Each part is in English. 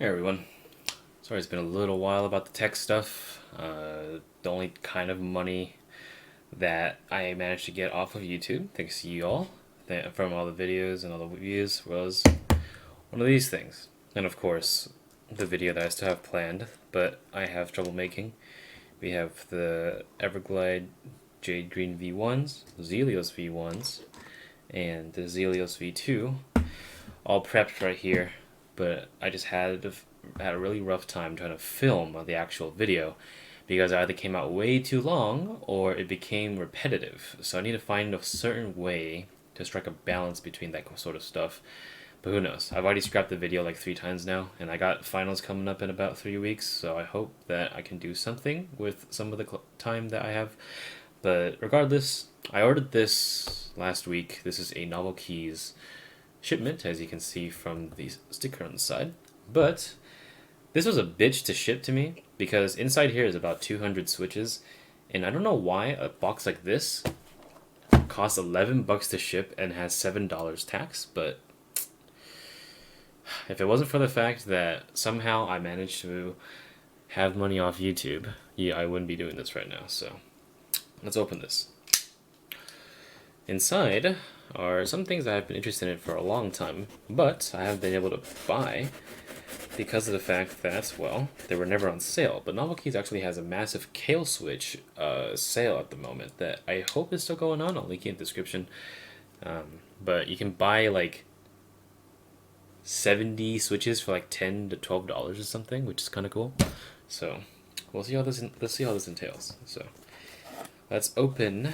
Hey everyone. Sorry it's been a little while about the tech stuff. The only kind of money that I managed to get off of YouTube, thanks to you all, from all the videos and all the views, was one of these things. And of course, the video that I still have planned, but I have trouble making. We have the Everglide Jade Green V1s, Zelios V1s, and the Zelios V2, all prepped right here, but I just had a really rough time trying to film the actual video because it either came out way too long or it became repetitive. So I need to find a certain way to strike a balance between that sort of stuff. But who knows? I've already scrapped the video like 3 times now, and I got finals coming up in about 3 weeks, so I hope that I can do something with some of the time that I have. But regardless, I ordered this last week. This is a Novel Keys shipment, as you can see from the sticker on the side. But this was a bitch to ship to me because inside here is about 200 switches, and I don't know why a box like this costs $11 to ship and has $7 tax, but if it wasn't for the fact that somehow I managed to have money off YouTube, yeah, I wouldn't be doing this right now. So let's open this. Inside are some things that I've been interested in for a long time, but I haven't been able to buy because of the fact that, well, they were never on sale. But Novel Keys actually has a massive Kale Switch sale at the moment that I hope is still going on. I'll link it in the description. But you can buy like 70 switches for like $10 to $12 or something, which is kind of cool. So let's see how this entails. So let's open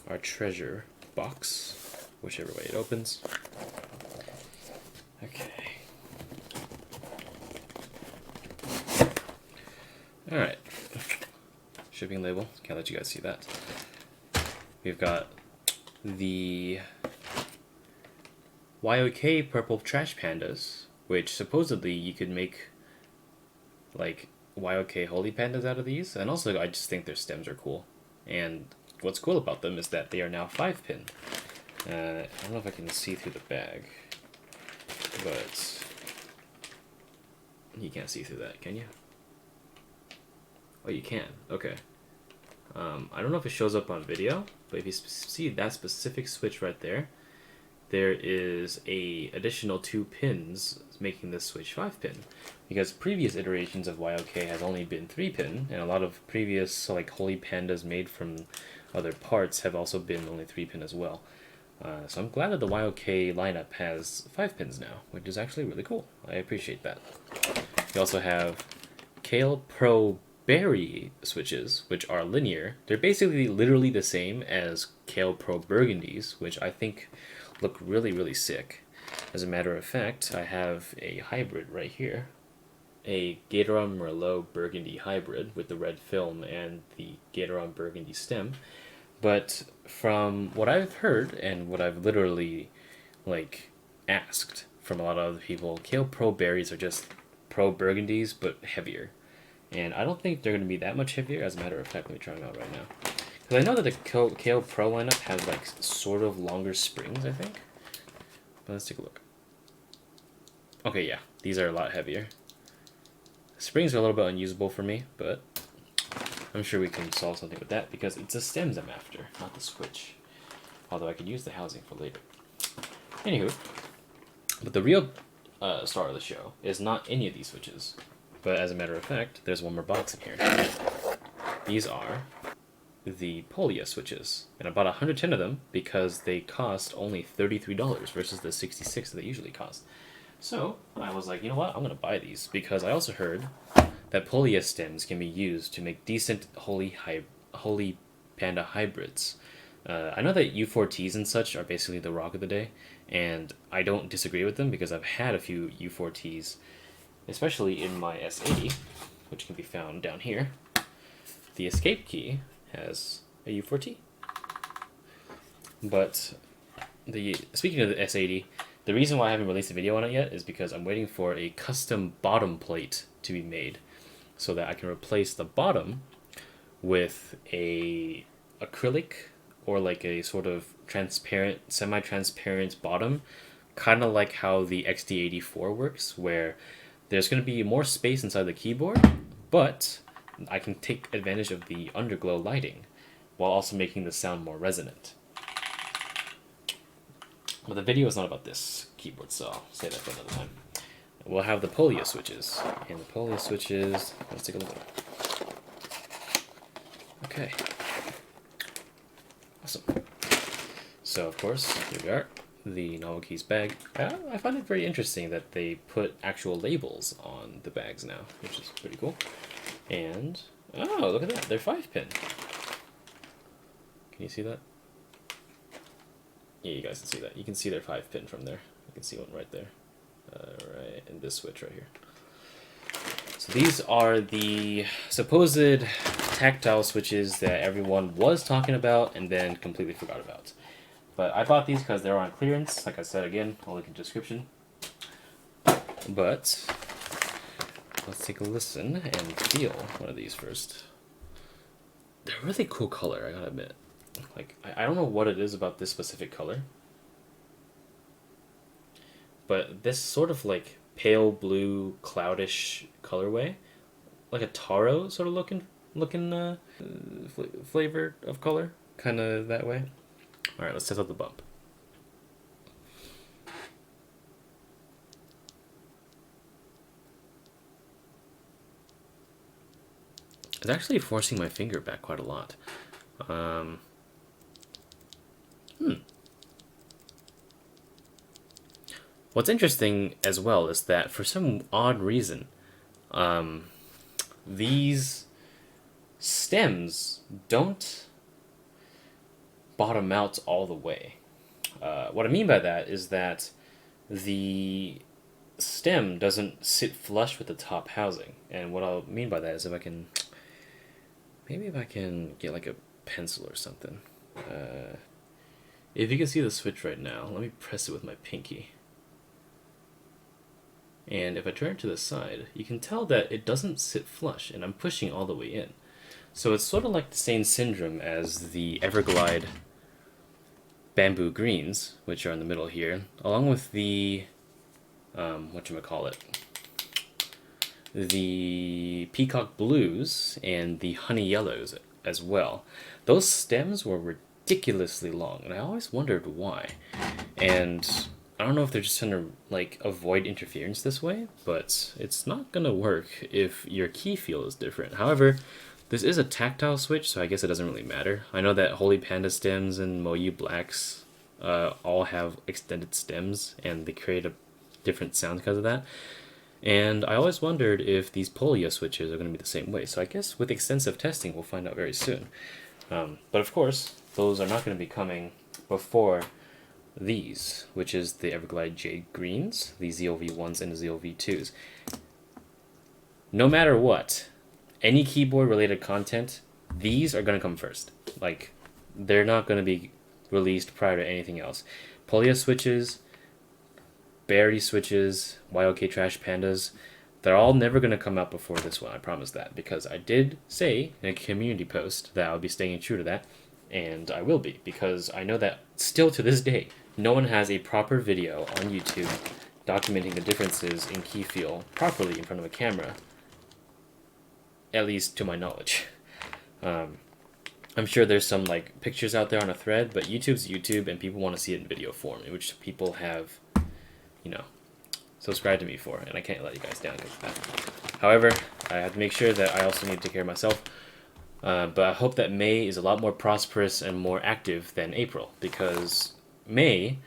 our treasure box, whichever way it opens. Okay. Alright. Shipping label. Can't let you guys see that. We've got the YOK Purple Trash Pandas, which supposedly you could make like YOK Holy Pandas out of these, and also I just think their stems are cool. And what's cool about them is that they are now 5-pin. I don't know if I can see through the bag, but you can't see through that, can you? Oh, you can. Okay. I don't know if it shows up on video, but if you see that specific switch right there, there is a additional 2 pins making this switch 5-pin. Because previous iterations of YOK has only been 3-pin, and a lot of previous like Holy Pandas made from other parts have also been only 3-pin as well. So I'm glad that the YOK lineup has 5 pins now, which is actually really cool. I appreciate that. We also have Kale Pro Berry switches, which are linear. They're basically literally the same as Kale Pro Burgundies, which I think look really, really sick. As a matter of fact, I have a hybrid right here. A Gateron Merlot Burgundy hybrid with the red film and the Gateron Burgundy stem. But from what I've heard and what I've literally like asked from a lot of other people, Kale Pro Berries are just Pro Burgundies but heavier. And I don't think they're going to be that much heavier. As a matter of fact, let me try them out right now. Because I know that the Kale Pro lineup has like sort of longer springs, I think. But let's take a look. Okay, yeah, these are a lot heavier. Springs are a little bit unusable for me, but I'm sure we can solve something with that because it's the stems I'm after, not the switch. Although I could use the housing for later. Anywho, but the real star of the show is not any of these switches. But as a matter of fact, there's one more box in here. These are the Polia Switches. And I bought 110 of them because they cost only $33 versus the $66 that they usually cost. So I was like, you know what, I'm going to buy these because I also heard that Polia stems can be used to make decent Holy Panda hybrids. I know that U4Ts and such are basically the rock of the day, and I don't disagree with them because I've had a few U4Ts, especially in my S80, which can be found down here. The escape key has a U4T. But speaking of the S80, the reason why I haven't released a video on it yet is because I'm waiting for a custom bottom plate to be made so that I can replace the bottom with a acrylic or like a sort of transparent, semi-transparent bottom, kind of like how the XD84 works, where There's going to be more space inside the keyboard, but I can take advantage of the underglow lighting while also making the sound more resonant. But the video is not about this keyboard, so I'll say that for another time. We'll have the Polia switches. And the Polia switches, let's take a look. Okay. Awesome. So, of course, here we are. The novel keys bag. I find it very interesting that they put actual labels on the bags now, which is pretty cool. And, oh, look at that. They're 5-pin. Can you see that? Yeah, you guys can see that. You can see their 5-pin from there. You can see one right there. Right, and this switch right here. So these are the supposed tactile switches that everyone was talking about and then completely forgot about. But I bought these because they're on clearance. Like I said, again, I'll link in the description. But let's take a listen and feel one of these first. They're a really cool color, I gotta admit. Like, I don't know what it is about this specific color, but this sort of like pale blue cloudish colorway, like a taro sort of looking flavor of color, kind of that way. All right, let's test out the bump. It's actually forcing my finger back quite a lot. What's interesting as well is that for some odd reason, these stems don't bottom out all the way. What I mean by that is that the stem doesn't sit flush with the top housing. And what I'll mean by that is if I can get like a pencil or something. If you can see the switch right now, let me press it with my pinky. And if I turn it to the side, you can tell that it doesn't sit flush, and I'm pushing all the way in. So it's sort of like the same syndrome as the Everglide bamboo greens, which are in the middle here, along with the, the peacock blues and the honey yellows as well. Those stems were ridiculously long, and I always wondered why. And I don't know if they're just trying to like avoid interference this way, but it's not gonna work if your key feel is different. However, this is a tactile switch, so I guess it doesn't really matter. I know that Holy Panda stems and Moyu Blacks all have extended stems, and they create a different sound because of that. And I always wondered if these Polia switches are going to be the same way. So I guess with extensive testing, we'll find out very soon. But of course, those are not going to be coming before these, which is the Everglide Jade Greens, the Zeal V1s, and the Zeal V2s. No matter what, any keyboard-related content, these are going to come first. Like, they're not going to be released prior to anything else. Polia Switches, Berry Switches, YOK Trash Pandas, they're all never going to come out before this one, I promise that, because I did say in a community post that I'll be staying true to that, and I will be, because I know that still to this day, no one has a proper video on YouTube documenting the differences in key feel properly in front of a camera, at least to my knowledge. I'm sure there's some like pictures out there on a thread, but YouTube's YouTube, and people want to see it in video form, in which people have, you know, subscribed to me for, and I can't let you guys down because of that. However, I have to make sure that I also need to take care of myself. But I hope that May is a lot more prosperous and more active than April, because May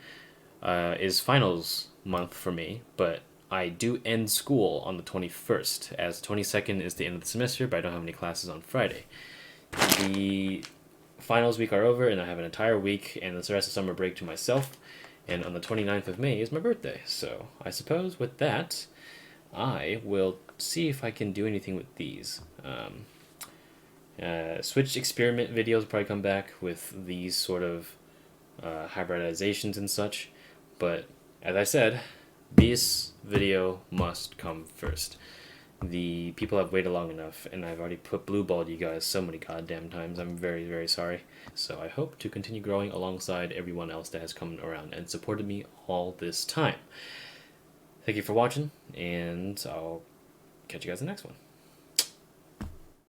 is finals month for me, but I do end school on the 21st, as 22nd is the end of the semester, but I don't have any classes on Friday. The finals week are over, and I have an entire week and the rest of summer break to myself, and on the 29th of May is my birthday. So I suppose with that, I will see if I can do anything with these. Switch experiment videos will probably come back with these sort of hybridizations and such, but as I said, this video must come first. The people have waited long enough, and I've already put blue balled you guys so many goddamn times. I'm very, very sorry. So I hope to continue growing alongside everyone else that has come around and supported me all this time. Thank you for watching, and I'll catch you guys in the next one.